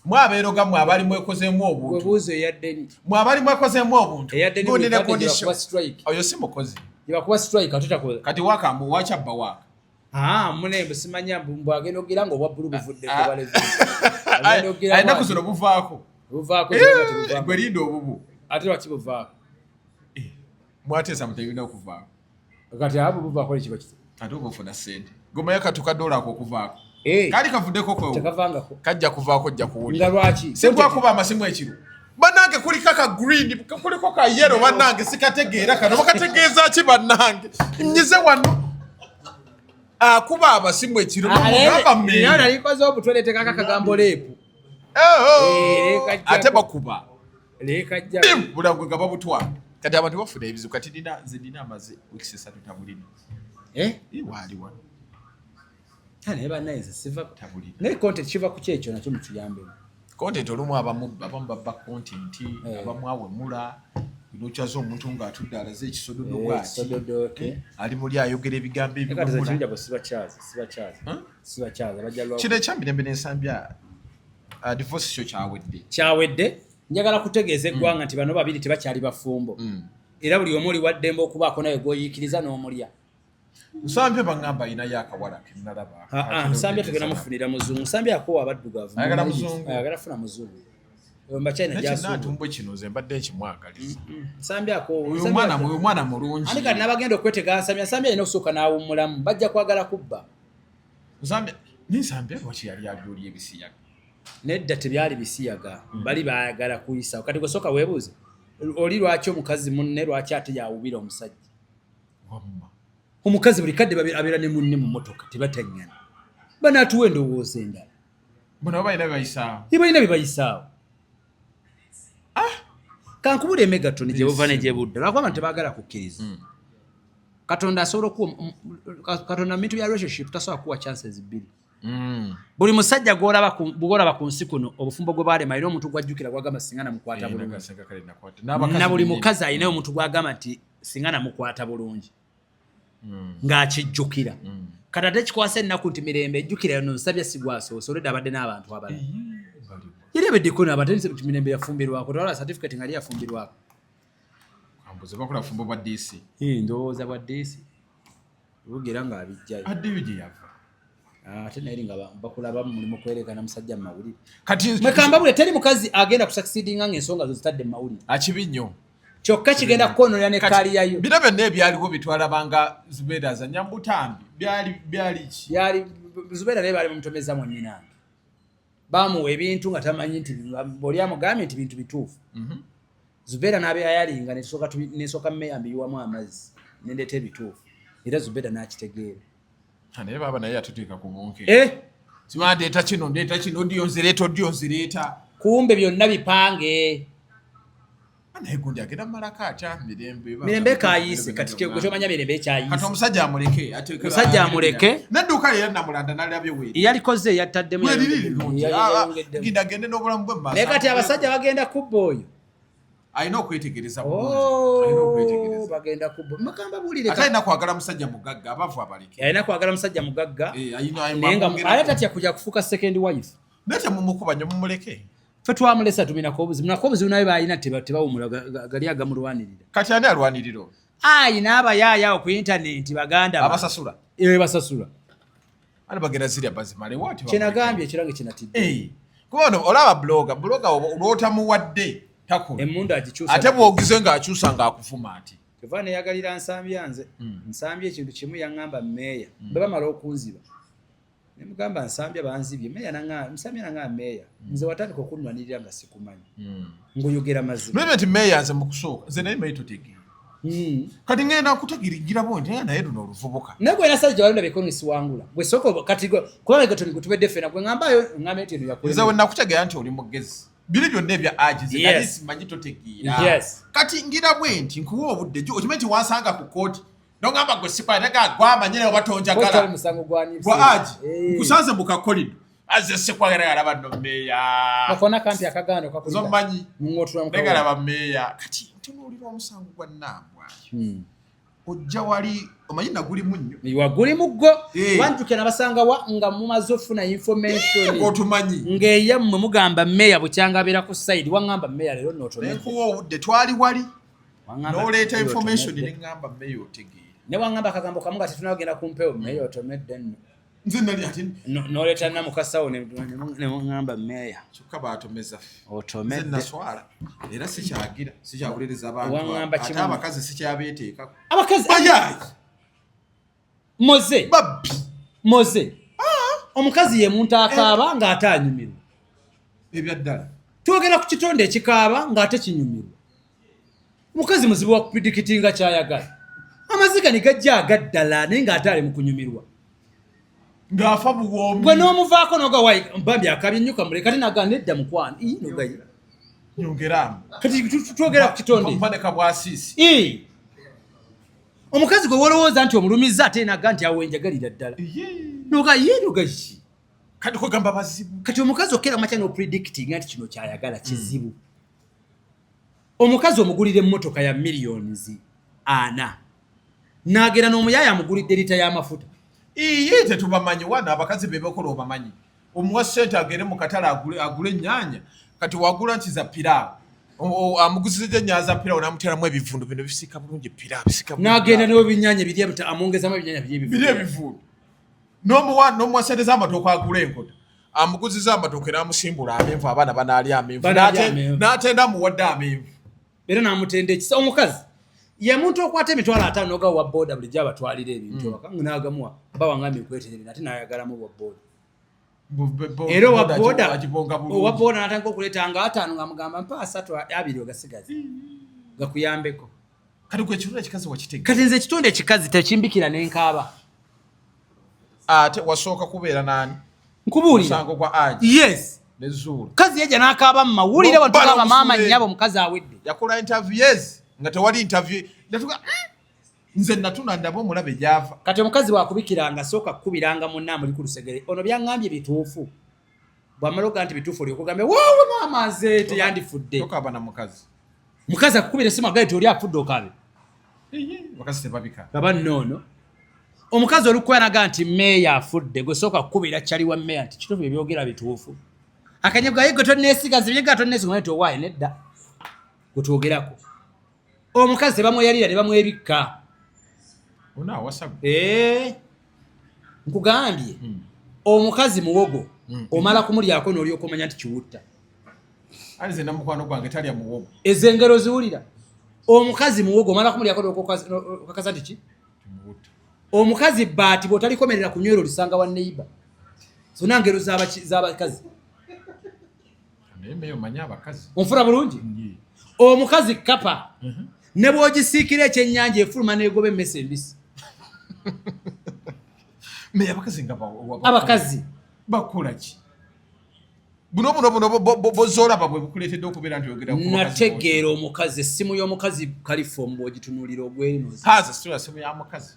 Mwabeeroga mwabali mwekozeemu obuntu. Webuuzo eyadde. Mwabali mwekozeemu obuntu. Eyadde ne condition. Oyo si mukozi. Yakuba strike atutakoze. Kati waka mbu wacha bba waka. Munembe simanya mbumbu agenda ogira ngo obwa bulu buvudde ko balezi. Ayina kuziro buvaako. Buvaako gwe lindo obubu. Ate lwaki buvaako? Mwatesa mutayina okuvaako. Kati abo buvaako ekiba kiti. Ate obufuna ssente. Goma yakatuka dola ko okuvaako. Kali kavuddeko kwewo. Tekavangako. Kajja kuvaako jja kuwulira. Nga lwaki? Sibwa kuba amasimu ekiro. Bannange kuli kaka green, kuliko ka yellow bannange sikategeera kano bakategeeza ki bannange. Nyize wano. Kuba abasimu ekiro ngamba mmene. Nalo alikoze obutwele tekaka kagambo leepu. Ate bakuba. Lekajja. Bulangwe gaba butwa. Kati abantu bafuna ebizu kati zidina amaze wiki 3 tabulini. Wali wano. Kale banayize siva tabulini. Ne content kiva ku kyekyo nakyo mutuyambe. Content olumu abamu babba content abamu awemula binochazo omuntu nga atudde alaze ekisododo bwaki ali muli ayogera ebigambo ebyo kati zakirija bo siba chaza bajalwa kile chambi nsambya divorce kyo kyawedde njagala kutegeeza eggwanga nti bano babiri tebakyali bafumbo era buli omu oli waddembe okubaako naye goyikiriza n'omulya Nsambya bangamba ina yakawala kinalaba. Nsambya tugenda mufunira muzungu. Nsambya akowa abaddugavu. Ayagala muzungu. Ayagala funa muzungu. Omba China jasu. Nati tumbwe kino ze mbadde ekimwagaliza. Nsambya akowa. Uyu mwana mulungi. Ani kati nabagenda okwetega Nsambya ino kusooka naawumulamu. Bajja kwagala kubba. Nsambya lwaki yali abyoli ebisiyaga. Nedda tebyali bisiyaga. Bali baagala kuyisa. Kati gosooka weebuuze. Oli lwaki omukazi munne lwaki ate yawubira omusajja. Wamma. Omukazi buli kadde abeera ne munne mu motoka tebatanyana. Bana atuwe endowooza endala. Bona balina bibayisaawo. Balina bibayisaawo. Kankubula Megaton gye buva ne gye budda. Lwakuba abantu tebaagala kukkiriza. Katonda asobola Katonda mu bintu bya relationship tasobola kuwa chances bbiri. buli musajja gwolaba ku nsi kuno obufumbo gwe balema era omuntu gwajjukira gwagamba singa namukwata bulungi na buli mukazi alinayo omuntu gwagamba nti singa namukwata bulungi ng'akijjukira kati ate kikwasa ennaku nti mirembe ejjukira yono nsabya sigwasoose olwedde abadde n'abantu abalala yali abeddeko nabate nti mirembe yafumbirwako tewala certificate nga ali yafumbirwako ndowooza bwa DC bugira ng'abijjayo ate naye nga bakulaba mulimu kwerekana musajja mu mawulire mwekamba bule teri mukazi agenda kusucceedinga ng'ensonga zo zitadde mu mawulire akibi nnyo kyokka kigenda kukoonolera ne kaali yayo bino byonna ebyaliwo bitwalabanga Zubeida azannya mu butambi byali ki Zubeida naye baali bamutomeza mu nnyina bamuwa ebintu nga tamanyi nti oli amugambye nti bintu bituufu Zubeida n'abeera yalinga nesooka mmeya mbiyiwamu amazzi nendeeta ebituufu era Zubeida n'akitegeera naye baba naye yatuteeka ku bunke simaa ndeeta kino odyonzireeta kumbe byonna bipange naye gundi agenda malako atya mirembe kayiise kati kyomanya mirembe ekyayiise kati omusajja amuleke nedduuka lye namulanda nalabye weeri yalikoze yattaddemu gindagende n'obulamu bwe naye kati abasajja bagenda kubba oyo alina okwetegereza bagenda kubba makamba bulire ate alina kwagala musajja mugagga abavu abaleke alina kwagala musajja mugagga naye tatya kujja kufuuka second wife naye temumukuba nnyo mumuleke ffe twamulesa tuminako obuzibu naye balina tebawumula gali agamulwanirira kati ani alwanirira ayina abayaayawo ku intaneti baganda abasasula basasula ani bagenda zirya bazimale wati kyenagambye ekirange kinatidde kuba ono olaba bloga olwotamuwadde takola emmundu agikyusa ate bw'ogize ng'akyusa ng'akufuma ati teva neyagalira nsambya nze nsambya ekintu kimu yaŋŋamba mmeeya bwe bamala okunziba nemugamba nsambya banzibye nsambya naŋŋamba mmeeya nze watandika okunwanirira nga sikumanyi ng'oyogera mazima nti mmeeya nze mu kusooka nze naye mayi totegeera kati ngenda kutegirigira bonti naye luno oluvubuka naye gwe nasajja balonda bekonesi wangula gwe sooka kati kubanga gatoni gutubedde ffena gwe ŋambayo ŋŋamba nti eno yakulema nze we nakutegeera nti oli mugezi biri byonna ebya agize kali simanyi totegeera kati ngira bwe nti nkuwa obudde okimanyi nti wansanga ku kooti nogamba gwe sikwatega gwamanyire oba tonjagala gwa agi nkusanze mu kakolido azze sikwagala alaba nno mmeeya akona kampi akagano kakulida zomanyi negalaba mmeeya kati ntunuulira omusango gwa nnambwayo ojja wali omanyi nagulimu nnyo wagulimu ggo wantuke nabasanga nga mumaze ofuna information otumanyi ng'eyammwe mugamba mmeeya bukyanga abeera ku side waŋŋamba mmeeya leero nkuwa obudde twali wali n'oleeta information neŋŋamba mmeeya otegeera ne waŋŋamba akagambo kamu nga tetunagenda kumpewo mmeeya otomedde nno nze nali ati n'oleeta namukasawo ne muŋŋamba mmeeya kyokka baatomeza otomedde nze naswala era sikyagira sikyawuliriza abantu ate abakazi sikyabeeteekako abakazi bayayi moze babbi moze omukazi ye muntu akaaba ng'ate anyumirwa ebyaddala twogera ku kitonde ekikaaba ng'ate kinyumirwa omukazi muzibu wa kupidikitinga kyayagala amaziga ne gajja agaddala naye ng'ate ali mu kunyumirwa ng'afa buwombi gwe n'omuvaako nogawayi mbambi akabye nnyo kamule kati nagana edda mukwano nogayi nyongeramu kati twogera ku kitonde mpaneka bwasiisi omukazi gwe wolowooza nti omulumiza ate naga nti awo enjagalira ddala nogayi kati kwegamba bazibu kati omukazi okera makya n'opredictinga nti kino kyayagala kizibu omukazi omugulira emmotoka ya millions 4 n'agera n'omuyaaya amugulidde lita y'amafuta tetubamanyi wana abakazi bebakola obamanyi omuwa ssente agere mu katale agule ennyaanya kati wagula nti za piraawo amuguzizza ennyaanya za piraawo n'amuteramu ebivundu bino bisiika bulungi piraawo n'agenda n'ebinyaanya biri amwongezamu ebinyaanya biri ebivundu n'omuwa ssente z'amatooke agula enkota amuguzizza amatooke n'amusimbula amenvu abaana banaalya amenvu n'atenda amuwadde amenvu era n'amutenda ekisa omukazi ye muntu okwata emitwalo 5 noga wa boda bulijjo abatwalira ebintu akangu n'agamuwa bawaŋŋambye nkweterere ate n'ayagalamu wa boda era owa boda n'atandika okuleeta nga 5 ng'amugamba mpa 2 ogasigaze gakuyambeko kati gwe ekitundu ekikazi wakitega kati nze ekitundu ekikazi tekimbikira n'enkaaba ate wasooka kubeera nani nkubuulira musango gwa agi yes nezuula kazi yajja n'akaaba mu mawulire batukaaba maama nnyabo mukazi awedde yakola interviews nga tewali interview natuka nze natuna ndabo mulabe java kati omukazi wakubikiranga sooka kubiranga munna muli ku lusegere ono byangambye bituufu bwamaloga nti bituufu oli okugambe wowe maamaze teyandifudde tokaba na mukazi akukubira essimu agaye oli afudde okabe bakazi tebabika baba noono omukazi olukwanaga nti meeya afudde gwe sooka kukubira kyali wa meeya nti kituufu ebyogera bituufu akanyabwa ye gwe tonneesigaza byega tonneesiga naye towaaye nedda gwe twogerako omukazi tebamweyalira ne bamwebikka nkugambye omukazi muwogo omala kumulyako n'olyoka omanya nti kiwutta alize na mukwano gwange talya muwogo ezo engero ziwulira omukazi muwogo omala kumulyako n'okakaza nti ki omukazi baati bw'otalikomerera kunywera olisanga wa neiba zonna ngero z'abakazi onfuna bulungi omukazi kapa ne bw'ogisiikira ekyennyanja efuluma n'egoba emmese embisi abakazi bakola ki buno bozolaba bwe bukuleetedde okubeera nti oyogera nategeera omukazi essimu y'omukazi kalifomu bw'ogitunuulira ogwerinuzi simu ya mukazi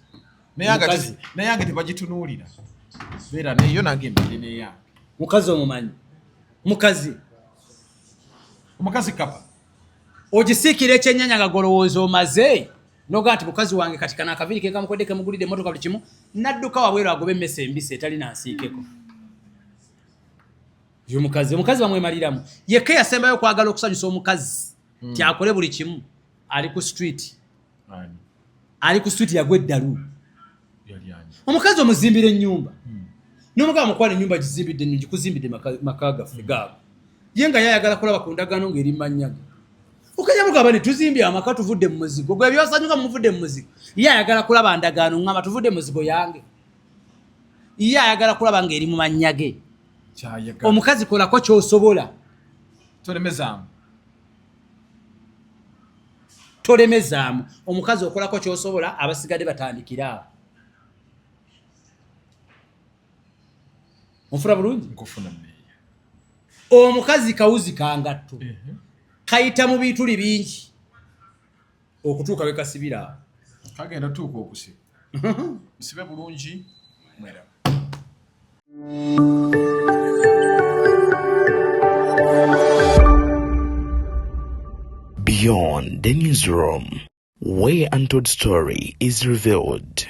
nayange tebagitunuulira beera neyo nange embere neyange mukazi omumanyi omukazi kapa ogisiikira ekyennyanja nga golowooza omaze noga nti mukazi wange kati kana akaviri ke kamukodde kemugulidde emmotoka buli kimu nadduka wabweru agoba emmese embisi etali nansiikeko omukazi bamwemaliramu yekka yasembayo okwagala okusanyusa omukazi tyakole buli kimu ali ku street yagwa eddalu omukazi omuzimbira ennyumba n'omugaba mukwana ennyumba gizimbidde nnyo gikuzimbidde maka gaffe gaabo ye nga yayagala kulaba ku ndagaano ng'eri mannyaga okanya mugaba ne tuzimbye amaka tuvudde mu muzigo gwe byosanyuka muvudde mu muzigo ye ayagala kulaba ndagaano ngamba tuvudde mu muzigo yange ye ayagala kulaba ng'eri mu mannyage omukazi kolako ky'osobola tolemezaamu omukazi okolako ky'osobola abasigadde batandikira awo onfuna bulungi omukazi kawuzi kangatto kayita mu bituli bingi okutuuka we kasibira awo kagenda tuuka okusiba musibe bulungi mwera Beyond the newsroom, where untold story is revealed.